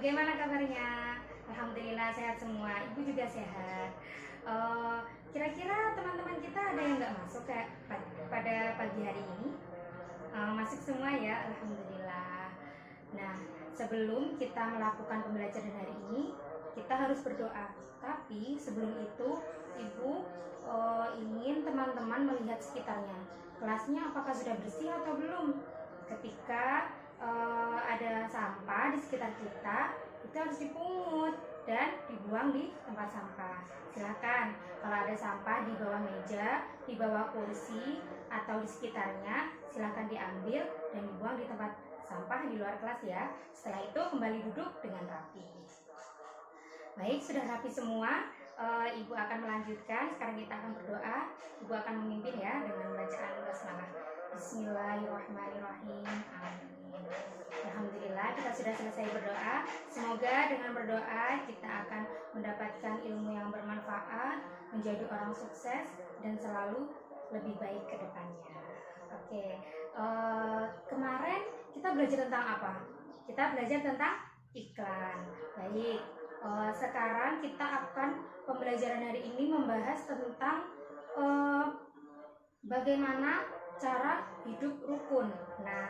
bagaimana kabarnya? Alhamdulillah sehat semua, ibu juga sehat. Kira-kira teman-teman kita ada yang nggak masuk kayak pada pagi hari ini? Masuk semua ya, alhamdulillah. Nah, sebelum kita melakukan pembelajaran hari ini, kita harus berdoa. Tapi sebelum itu, ibu ingin teman-teman melihat sekitarnya. Kelasnya apakah sudah bersih atau belum? Ketika ada sampah di sekitar kita, itu harus dipungut dan dibuang di tempat sampah. Silakan, kalau ada sampah di bawah meja, di bawah kursi, atau di sekitarnya, silakan diambil dan dibuang di tempat sampah di luar kelas ya. Setelah itu kembali duduk dengan rapi. Baik, sudah rapi semua. Ibu akan melanjutkan. Sekarang kita akan berdoa. Ibu akan memimpin ya dengan bacaan basmalah. Bismillahirrahmanirrahim. Amin. Alhamdulillah kita sudah selesai berdoa. Semoga dengan berdoa kita akan mendapatkan ilmu yang bermanfaat, menjadi orang sukses dan selalu lebih baik ke depannya. Oke, kemarin kita belajar tentang apa? Kita belajar tentang iklan. Baik, sekarang kita akan pembelajaran hari ini membahas tentang bagaimana cara hidup rukun. Nah,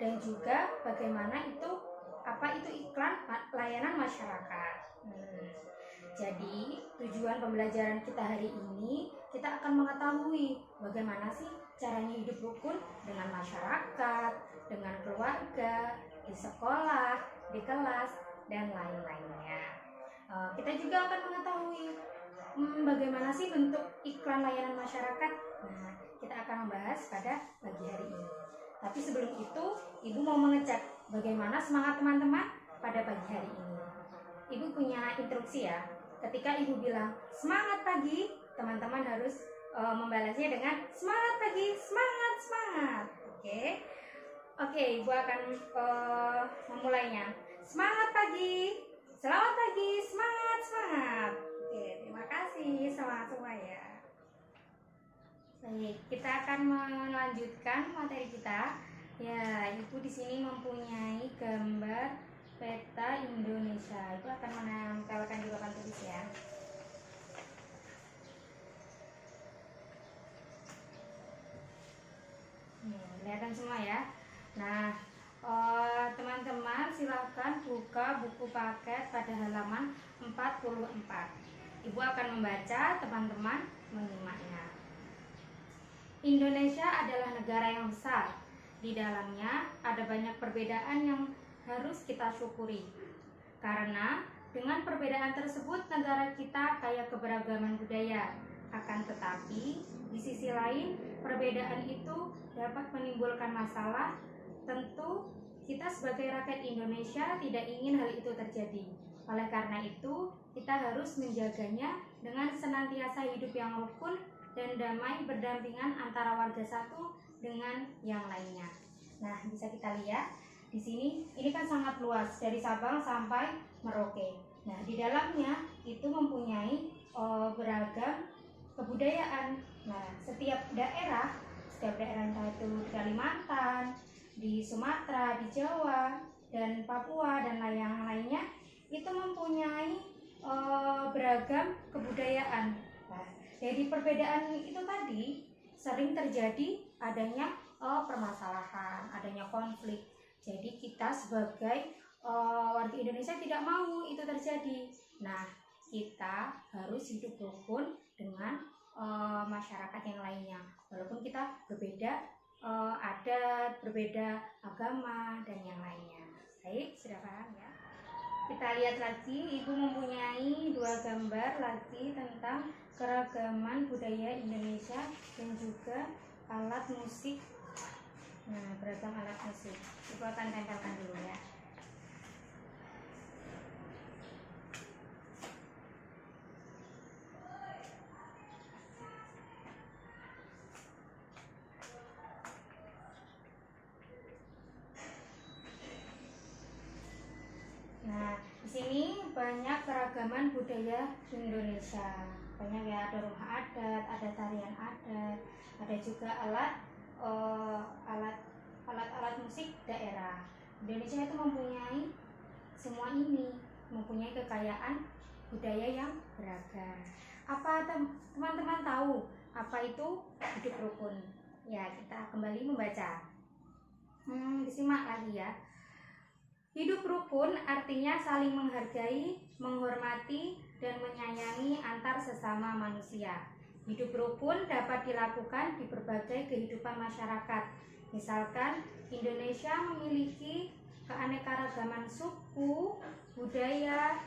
dan juga bagaimana apa itu iklan layanan masyarakat. Jadi tujuan pembelajaran kita hari ini, kita akan mengetahui bagaimana sih caranya hidup rukun dengan masyarakat, dengan keluarga, di sekolah, di kelas, dan lain-lainnya. Kita juga akan mengetahui bagaimana sih bentuk iklan layanan masyarakat. Nah, kita akan membahas pada pagi hari ini. Tapi sebelum itu, ibu mau mengecek bagaimana semangat teman-teman pada pagi hari ini. Ibu punya instruksi ya. Ketika ibu bilang semangat pagi, teman-teman harus membalasnya dengan semangat pagi, semangat, semangat. Oke, ibu akan memulainya. Semangat pagi, selamat pagi, semangat, semangat. Oke, terima kasih, semangat semua ya. Baik, kita akan melanjutkan materi kita. Ya, ibu di sini mempunyai gambar peta Indonesia. Ibu akan menempelkan di papan tulis ya. Kelihatan semua ya. Nah, teman-teman silahkan buka buku paket pada halaman 44. Ibu akan membaca, teman-teman menyimaknya. Indonesia adalah negara yang besar. Di dalamnya ada banyak perbedaan yang harus kita syukuri. Karena dengan perbedaan tersebut negara kita kaya keberagaman budaya. Akan tetapi, di sisi lain, perbedaan itu dapat menimbulkan masalah. Tentu, kita sebagai rakyat Indonesia tidak ingin hal itu terjadi. Oleh karena itu, kita harus menjaganya dengan senantiasa hidup yang rukun dan damai berdampingan antara warga satu dengan yang lainnya. Nah, bisa kita lihat di sini, ini kan sangat luas dari Sabang sampai Merauke. Nah, di dalamnya itu mempunyai beragam kebudayaan. Nah, setiap daerah entah itu di Kalimantan, di Sumatera, di Jawa, dan Papua dan yang lainnya itu mempunyai beragam kebudayaan. Nah, dari perbedaan itu tadi sering terjadi adanya permasalahan, adanya konflik. Jadi kita sebagai warga Indonesia tidak mau itu terjadi. Nah, kita harus hidup rukun dengan masyarakat yang lainnya. Walaupun kita berbeda adat, berbeda agama, dan yang lainnya. Baik, sudah paham ya? Kita lihat lagi, ibu mempunyai dua gambar lagi tentang keragaman budaya Indonesia dan juga alat musik. Nah, beragam alat musik. Ibu akan tempelkan dulu ya. Nah, di sini banyak keragaman budaya Indonesia. Banyak ya, ada rumah adat, ada tarian adat, ada juga alat musik daerah. Indonesia itu mempunyai semua ini mempunyai kekayaan budaya yang beragam. Apa teman-teman tahu apa itu hidup rukun? Ya, kita kembali membaca. Disimak lagi ya. Hidup rukun artinya saling menghargai, menghormati, dan menyayangi antar sesama manusia. Hidup rukun dapat dilakukan di berbagai kehidupan masyarakat. Misalkan, Indonesia memiliki keanekaragaman suku, budaya,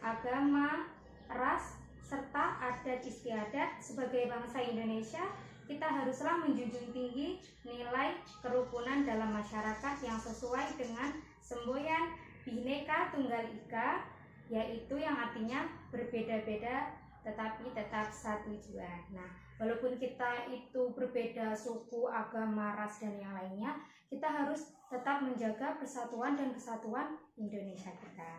agama, ras, serta adat istiadat. Sebagai bangsa Indonesia, kita haruslah menjunjung tinggi nilai kerukunan dalam masyarakat yang sesuai dengan semboyan Bhinneka Tunggal Ika, yaitu yang artinya berbeda-beda tetapi tetap satu jua. Nah, walaupun kita itu berbeda suku, agama, ras, dan yang lainnya, kita harus tetap menjaga persatuan dan kesatuan Indonesia kita.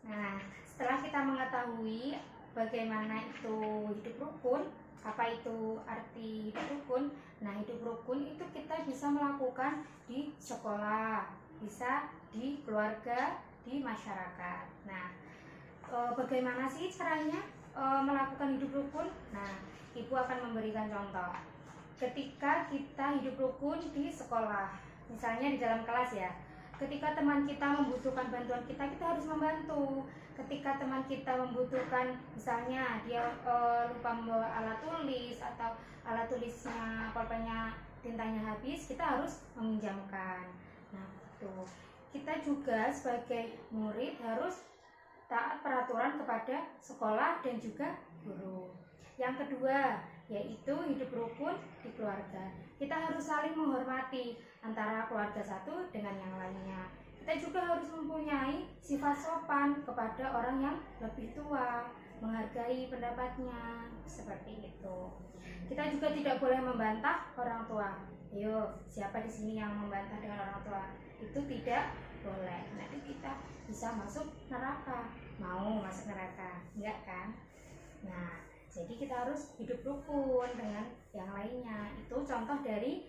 Nah, setelah kita mengetahui bagaimana itu hidup rukun, apa itu arti hidup rukun, nah hidup rukun itu kita bisa melakukan di sekolah, bisa di keluarga, di masyarakat. Nah, bagaimana sih caranya melakukan hidup rukun? Nah, Ibu akan memberikan contoh. Ketika kita hidup rukun di sekolah, misalnya di dalam kelas ya, ketika teman kita membutuhkan bantuan kita harus membantu. Ketika teman kita membutuhkan, misalnya dia lupa membawa alat tulis atau alat tulisnya, pulpennya, tintanya habis, kita harus meminjamkan. Nah, tuh kita juga sebagai murid harus taat peraturan kepada sekolah dan juga guru. Yang kedua, yaitu hidup rukun di keluarga. Kita harus saling menghormati antara keluarga satu dengan yang lainnya. Kita juga harus mempunyai sifat sopan kepada orang yang lebih tua, menghargai pendapatnya, seperti itu. Kita juga tidak boleh membantah orang tua. Ayo, siapa di sini yang membantah dengan orang tua? Itu tidak boleh. Nanti kita bisa masuk neraka. Mau masuk neraka? Enggak kan? Nah, jadi kita harus hidup rukun dengan yang lainnya. Itu contoh dari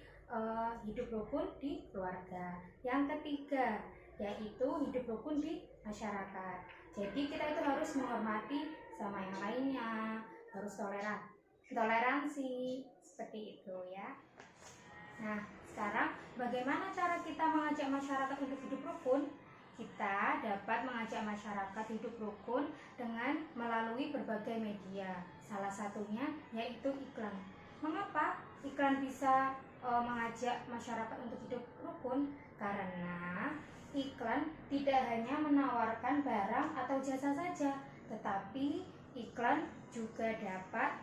hidup rukun di keluarga. Yang ketiga, yaitu hidup rukun di masyarakat. Jadi kita itu harus menghormati sama yang lainnya, harus toleransi, seperti itu ya. Nah, sekarang bagaimana cara kita mengajak masyarakat untuk hidup rukun? Kita dapat mengajak masyarakat hidup rukun dengan melalui berbagai media. Salah satunya yaitu iklan. Mengapa iklan bisa mengajak masyarakat untuk hidup rukun? Karena iklan tidak hanya menawarkan barang atau jasa saja, tetapi iklan juga dapat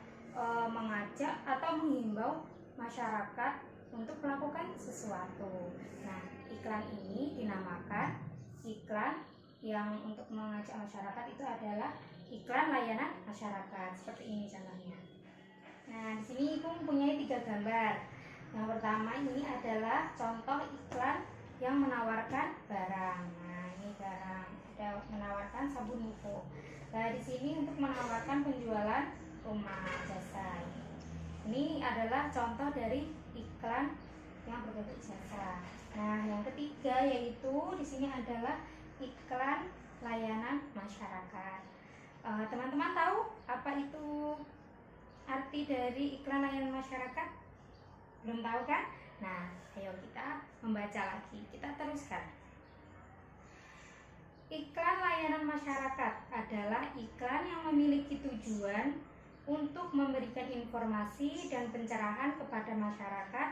mengajak atau menghimbau masyarakat untuk melakukan sesuatu. Nah, iklan ini dinamakan iklan yang untuk mengajak masyarakat itu adalah iklan layanan masyarakat. Seperti ini contohnya. Nah, di sini Ibu mempunyai 3 gambar. Yang pertama ini adalah contoh iklan yang menawarkan barang. Nah, ini barang, ada menawarkan sabun Muko. Nah, di sini untuk menawarkan penjualan rumah jasa. Ini adalah contoh dari iklan yang berbentuk jasa. Nah, yang ketiga yaitu di sini adalah iklan layanan masyarakat. Teman-teman tahu apa itu arti dari iklan layanan masyarakat? Belum tahu kan? Nah, ayo kita membaca lagi. Kita teruskan. Iklan layanan masyarakat adalah iklan yang memiliki tujuan untuk memberikan informasi dan pencerahan kepada masyarakat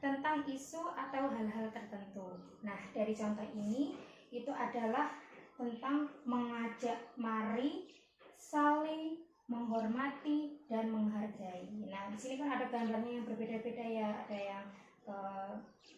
tentang isu atau hal-hal tertentu. Nah, dari contoh ini itu adalah tentang mengajak mari saling menghormati dan menghargai. Nah, di sini kan ada gambarnya yang berbeda-beda ya, ada yang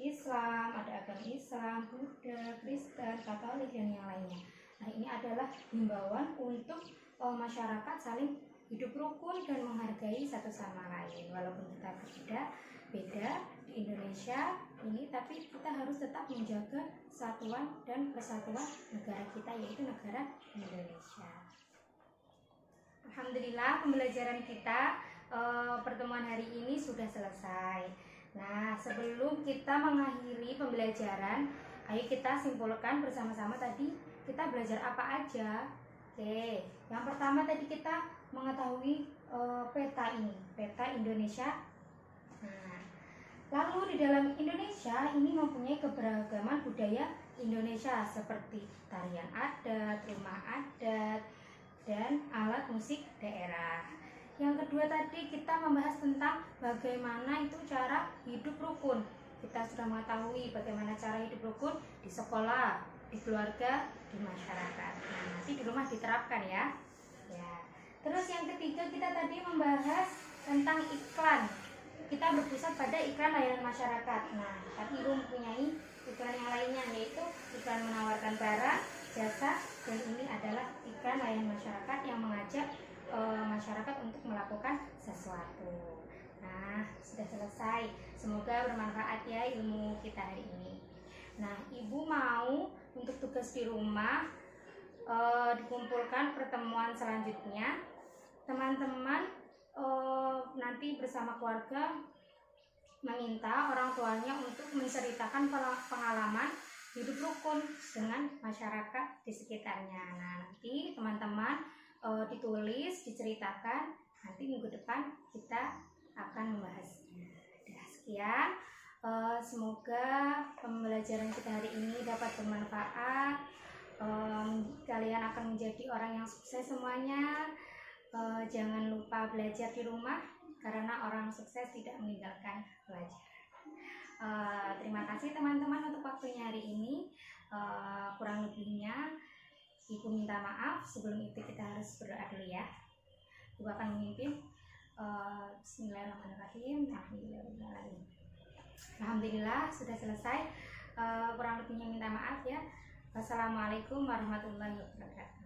Islam, ada agama Islam, Buddha, Kristen, Katolik dan yang lainnya. Nah, ini adalah himbauan untuk masyarakat saling hidup rukun dan menghargai satu sama lain. Walaupun kita berbeda di Indonesia ini, tapi kita harus tetap menjaga kesatuan dan persatuan negara kita, yaitu negara Indonesia. Alhamdulillah, pembelajaran kita pertemuan hari ini sudah selesai. Nah, sebelum kita mengakhiri pembelajaran, ayo kita simpulkan bersama-sama tadi kita belajar apa aja? Oke, yang pertama tadi kita mengetahui peta ini, peta Indonesia. Nah, lalu di dalam Indonesia ini mempunyai keberagaman budaya Indonesia seperti tarian adat, rumah adat, dan alat musik daerah. Yang kedua tadi kita membahas tentang bagaimana itu cara hidup rukun. Kita sudah mengetahui bagaimana cara hidup rukun di sekolah, di keluarga, di masyarakat. Nah, nanti di rumah diterapkan ya. Terus yang ketiga kita tadi membahas tentang iklan. Kita berpusat pada iklan layanan masyarakat. Nah, tapi mempunyai iklan yang lainnya, yaitu iklan menawarkan barang, jasa, dan ini adalah iklan layanan masyarakat yang mengajak masyarakat untuk melakukan sesuatu. Nah, sudah selesai. Semoga bermanfaat ya ilmu kita hari ini. Nah, Ibu mau untuk tugas di rumah dikumpulkan pertemuan selanjutnya. Teman-teman nanti bersama keluarga meminta orang tuanya untuk menceritakan pengalaman hidup rukun dengan masyarakat di sekitarnya. Nah, nanti teman-teman ditulis, diceritakan. Nanti minggu depan kita akan membahasnya. Sekian, semoga pembelajaran kita hari ini dapat bermanfaat. Kalian akan menjadi orang yang sukses semuanya. Jangan lupa belajar di rumah, karena orang sukses tidak meninggalkan pelajaran. Terima kasih teman-teman untuk waktunya hari ini. Kurang lebihnya Ibu minta maaf. Sebelum itu kita harus berdoa dulu ya. Ibu akan memimpin. Bismillahirrahmanirrahim. Alhamdulillah sudah selesai. Kurang lebihnya minta maaf ya. Wassalamualaikum warahmatullahi wabarakatuh.